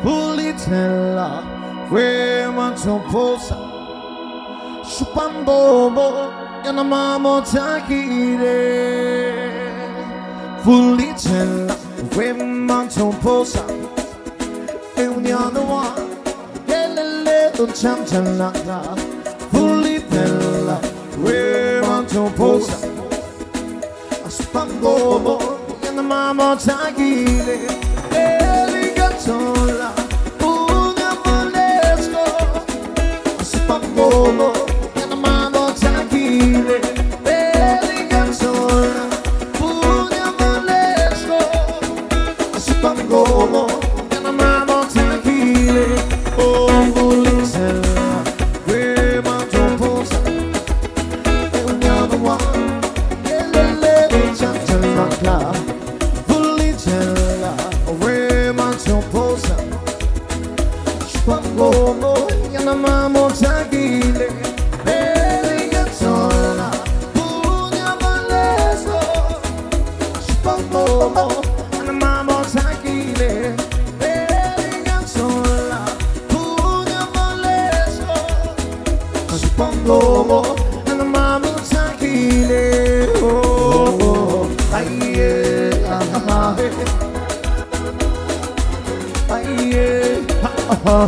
pulitella, quemanto posa, chupambobo, yana mamo takire. Pulitella, quemanto posa, e uniano one, che le little chantella. Pulitella, quemanto posa, chupambobo, yana mamo takire. Eligantola, una molesco, spambobo, una mano tranquille. Eligantola, una molesco, spambobo, una mano tranquille. Oh, pulitella, quema posa, e uniamo one, e le chantella. Pulitella, posa, spambobo, yana mamo tranquille. Eligantola, una molesco, spambobo, yana mamo tranquille. Eligantola, una molesco, spambobo, yana mamo tranquille. Oh, yeah,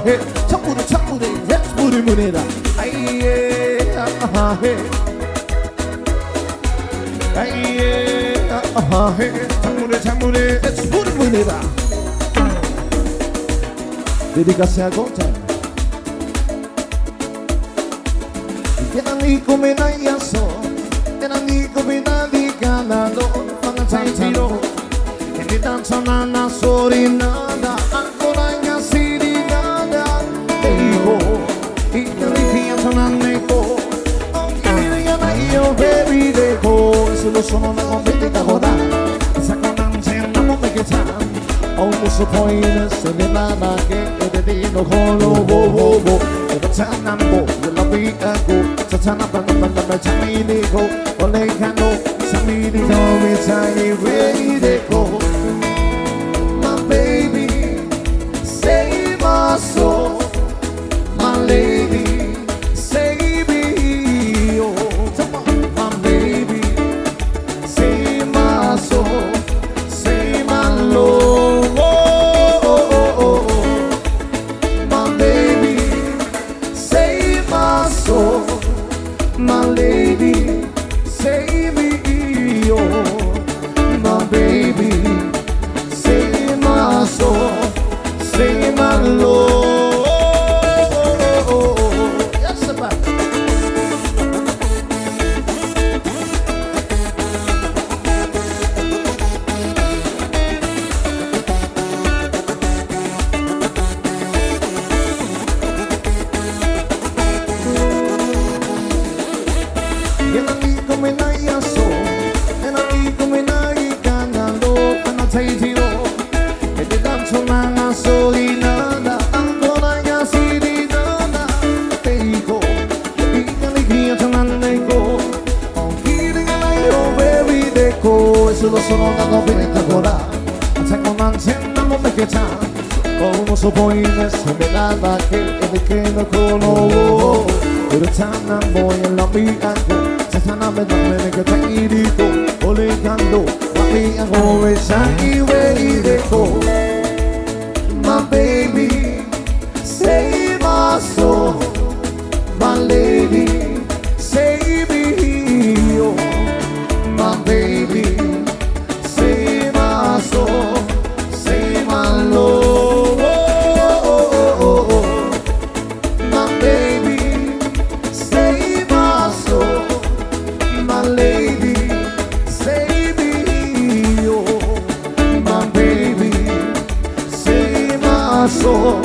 hey, chamure, chamure, yes, muri munera. Hey, chamure, chamure, yes, muri munera. Dedicase a Gota. Tienani come nayaso, tienani come nadi canado, fantai tiro, e mi danza nana sorinada, ancora. Solo sono una competitiva coda, sa con antenna non me che ta. Almost a point, se ne nada che te dico con lo wo. E tanambo, la vita go, tatana banda me dico, ole cano, samini no mi sai ready go. My baby, save my soul, my lady. Solo sono una compagnia coda, tengo una antenna non me che ta. Come so poi se me nada che no cono. Pero tan boy en la mía, se sana me que te dico, olegando, papi hago esa y ready to go. My baby, save my soul, my lady, save me, oh, my baby. Say my love, my baby, save my soul, my lady, save me, oh, my baby, save my soul,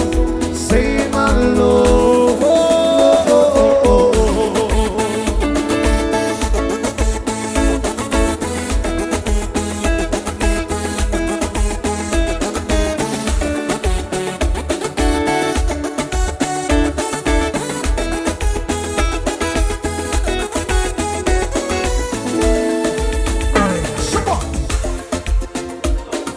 save my love.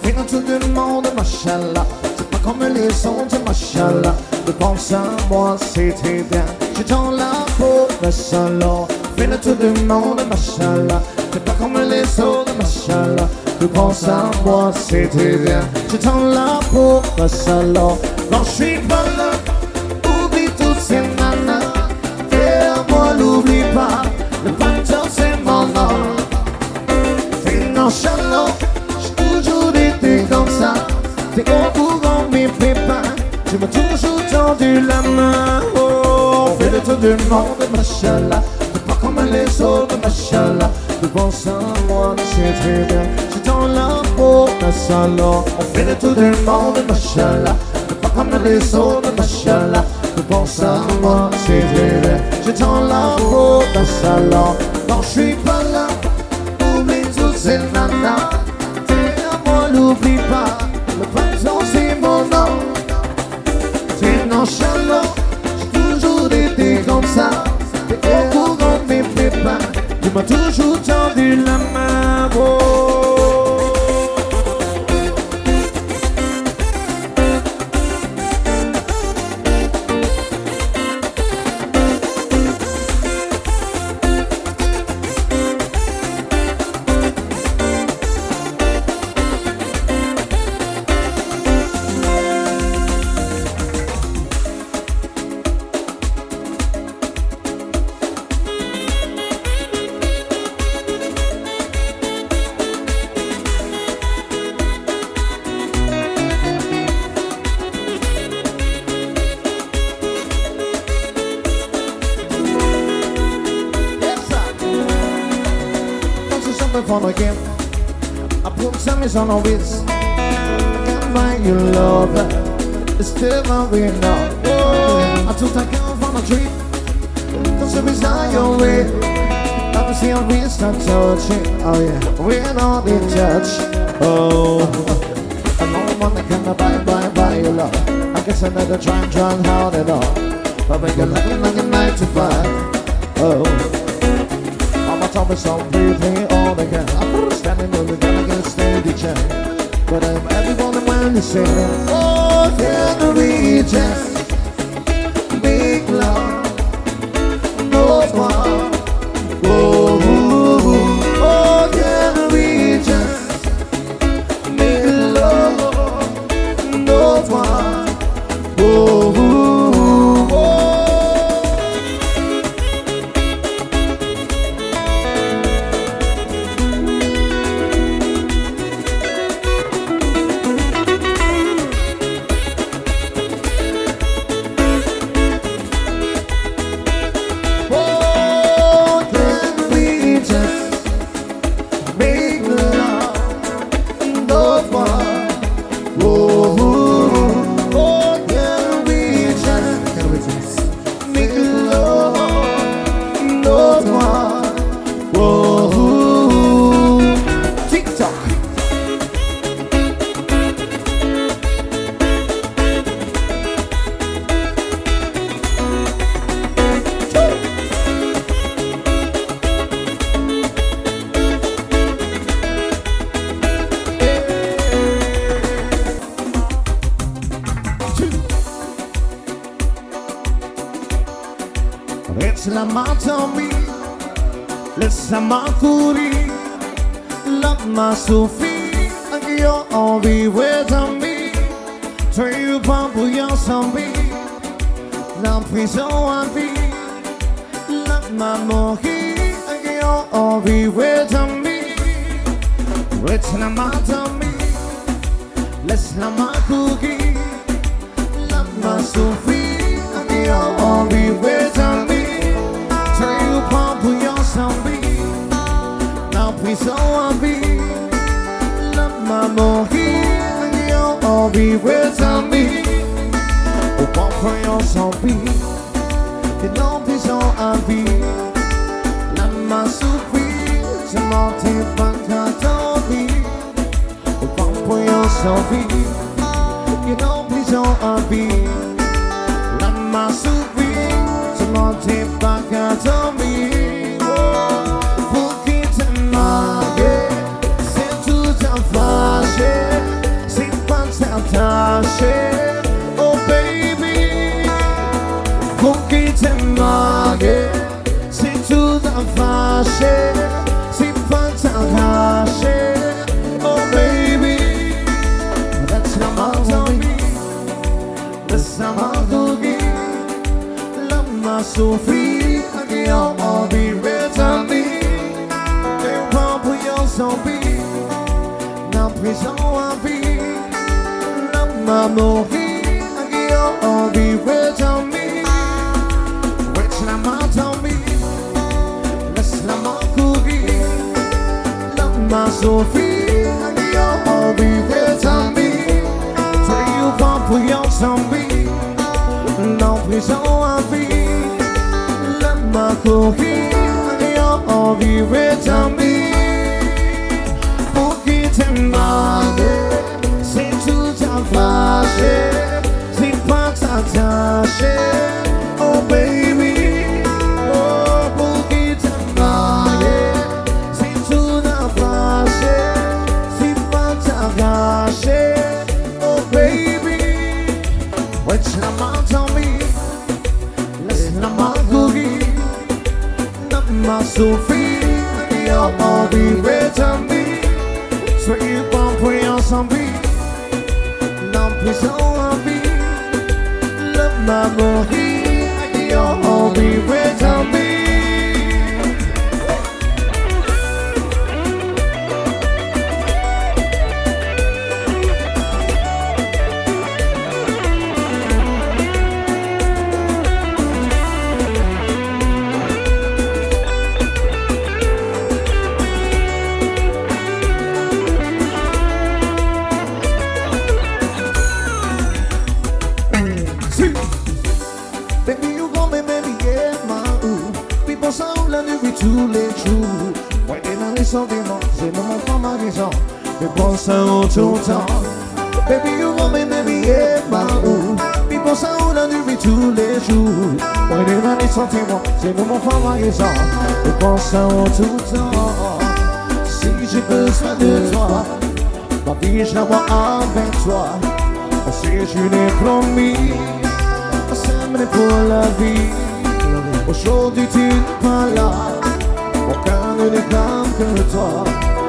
Fino a tutto il mondo, mashallah, ma come les sons de machallah. Je pense à moi, c'était bien. Je tends la peau, machallah. Fais le tour du monde, machallah. C'est pas comme les autres, machallah. Je pense à moi, c'était bien. Je tends la peau, machallah. Non, je suis pas là. Oublie toutes ces nanas. Moi, n'oublie pas, le printemps c'est mon nom. T'es nonchalant, j'ai toujours été comme ça. T'es au courant de mes pépins, tu m'as toujours tendu la main. Oh, fais le tour du monde, machallah. T'es pas comme les autres, machallah. Tu penses à moi, c'est très bien. Je tends la peau, machallah. On fait le tour du monde, machallah. T'es pas comme les autres, machallah. Tu penses à moi, c'est très bien. Je tends la peau d'un salon. Non, je suis pas là. Oublie toutes ces nanas. T'es à moi, n'oublie pas. Le printemps, c'est mon nom. T'es nonchalant. J'ai toujours été comme ça. T'es au courant de mes pépins. Tu m'as toujours tendu la main. Oh. Fun again. I put some on a wrist. I can't buy you love. It's still very enough. I took that girl from a tree. Cause it was not your way. I can see our wrist start touching. Oh yeah, we're not in touch. Oh, I know one that can buy your love. I guess I never try and hard at all. But we can like a 9 to 5. Oh. Tell me something, play all they can. I'm standing on the gun against steady chain. But I'm everyone when you say, oh, can we just make love? No one. Oh, oh, can we just make love? No one. Oh, Makuri, love my Sophie, and you're all be with me. Try you pump your zombie, now please don't be. Love my mohi, and you're all be with me. It's not my tummy, let's not my cookie. Love my Sophie, and you're all be with me. Try you pump your zombie. Please don't be. Love my mohi, and you'll all be with me. Oh, pump for your zombie. You know, please don't be. Love my Sophie, some more tip and Toby. Oh, pump for your zombie. You know, please don't be. Love my Sophie, some more tip and Toby. C'est pas un tâché, laisse-la main courir. L'homme souffrir, et on vit retenir. Et on peut y en sortir, dans prison à vie. L'homme mourir, et on vit retenir. Laisse-la main tomber, laisse-la main courir. L'homme souffrir, et on vit retenir. Tu vas pour y en sortir, dans prison à vie. L'homme courir, et on vit retenir. Pour qui t'aimes, c'est tout à fâcher, c'est pas t'attacher. Oh baby, oh pour qui t'aimes, c'est tout à fâcher, c'est pas t'attacher. Oh baby, laisse-la main tomber, laisse-la main courir. L'homme souffrir, et on vit retenir. Soyez pas pris ensemble, dans prison à vie. L'homme a mouru, et on vit retenir. Tous les jours, ouais, et dans les sentiments, c'est dans mon fond ma raison, je pense à eux tout le temps. Baby, you want me, baby, yeah, ma ou. Je pense à eux la nuit tous les jours, ouais, et dans les sentiments, c'est dans mon fond ma raison, je pense à eux tout le temps. Si j'ai besoin de toi, ma vie je la vois avec toi. Si je l'ai promis, c'est pour la vie. Aujourd'hui tu n'es pas là, aucun ne réclame que toi.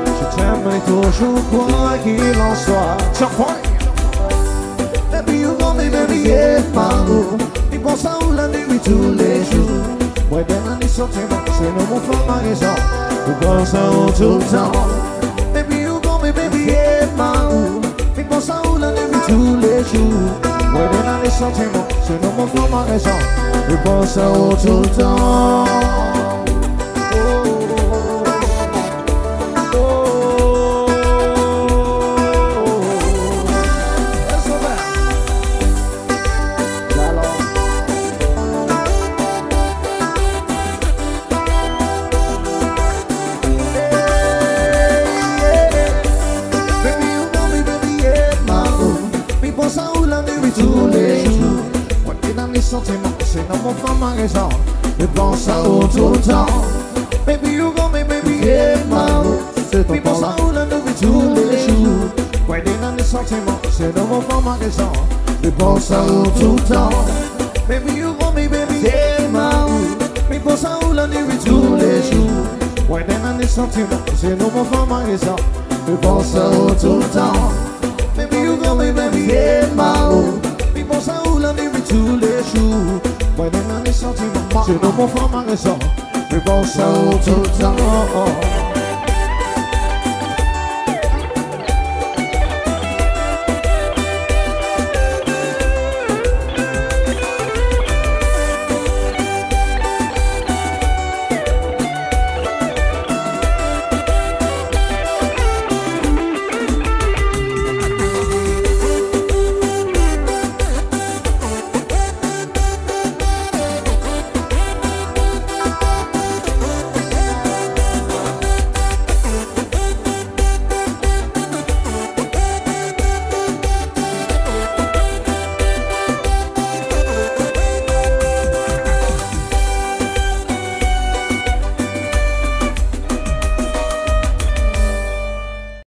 Je t'aimerai toujours quoi qu'il en soit. Baby, you want me, baby, yeah, ma ou. Il pense à où la nuit tous les jours. Ouais, dans les sentiments, c'est le mon fond ma raison. Il pense à où tout le temps. Baby, you want me, baby, yeah, ma ou. Il pense à où la nuit tous les jours. Ouais, dans les sentiments, c'est le mon fond ma raison. Je pense à eux tout le temps. C'est dans mon fond ma raison, je pense à eux tout le temps. Baby, you got me, baby, yeah, ma ou. Je pense à eux la nuit tous les jours. Ouais, dans les sentiments, c'est dans mon fond ma raison, je pense à eux tout le temps. Baby, you got me, baby, yeah, ma ou. Je pense à eux la nuit tous les jours. Ouais, dans les sentiments, c'est dans mon fond ma raison, je pense à eux tout le temps. Baby, you got me, baby, yeah, ma ou. Je pense à eux la nuit tous les jours. Ouais, dans les sentiments, c'est dans mon fond ma raison, je pense à eux tout le temps.